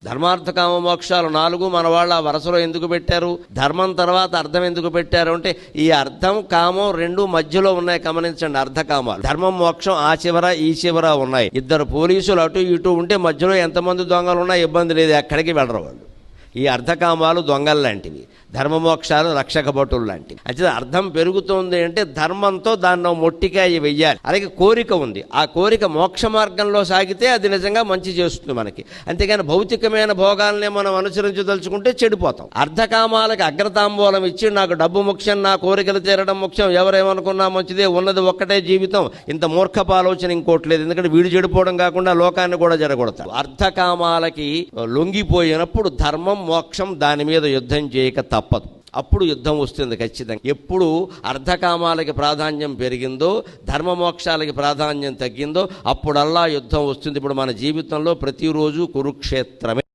ధర్మార్థ కామ మోక్షాలు 4 మన వాళ్ళు ఆ వరుసలో ఎందుకు పెట్టారు? ధర్మం తర్వాత అర్థం ఎందుకు పెట్టారు అంటే ఈ అర్థం కామం 2 మధ్యలో ఉన్నాయి. గమనించండి, అర్థకామాలు. ధర్మం మోక్షం ఆ చివర ఈ చివర ఉన్నాయి. 2 పోలీసులు అటు ఇటు ఉంటే మధ్యలో ఎంతమంది దొంగలు ఉన్నా ఇబ్బంది లేదు, ఎక్కడికి వెళ్ళరు వాళ్ళు. ఈ అర్థకామాలు దొంగలు లాంటివి, ధర్మమోక్షాలు రక్షక భటులు లాంటివి. అయితే అర్థం పెరుగుతుంది అంటే ధర్మంతో దాన్ని మొట్టికాయ వెయ్యాలి. అలాగే కోరిక ఉంది, ఆ కోరిక మోక్ష మార్గంలో సాగితే అది నిజంగా మంచి చేస్తుంది మనకి. అంతేగాని భౌతికమైన భోగాలనే మనం అనుసరించదలుచుకుంటే చెడిపోతాం. అర్థకామాలకి అగ్రతాంబూలం ఇచ్చి నాకు డబ్బు ముఖ్యం, నా కోరికలు తీరడం ముఖ్యం, ఎవరేమనుకున్నా మంచిదే, ఉన్నది ఒక్కటే జీవితం, ఇంత మూర్ఖపు ఆలోచన ఇంకోట్లేదు. ఎందుకంటే వీడు చెడిపోవడం కాకుండా లోకాన్ని కూడా జరగొడతాడు. అర్థకామాలకి లొంగిపోయినప్పుడు ధర్మం మోక్షం దాని మీద యుద్ధం చేయక తప్పదు. అప్పుడు యుద్ధం వస్తుంది ఖచ్చితంగా. ఎప్పుడు అర్ధకామాలకి ప్రాధాన్యం పెరిగిందో, ధర్మమోక్షాలకి ప్రాధాన్యం తగ్గిందో అప్పుడల్లా యుద్ధం వస్తుంది. ఇప్పుడు మన జీవితంలో ప్రతిరోజు కురుక్షేత్రమే.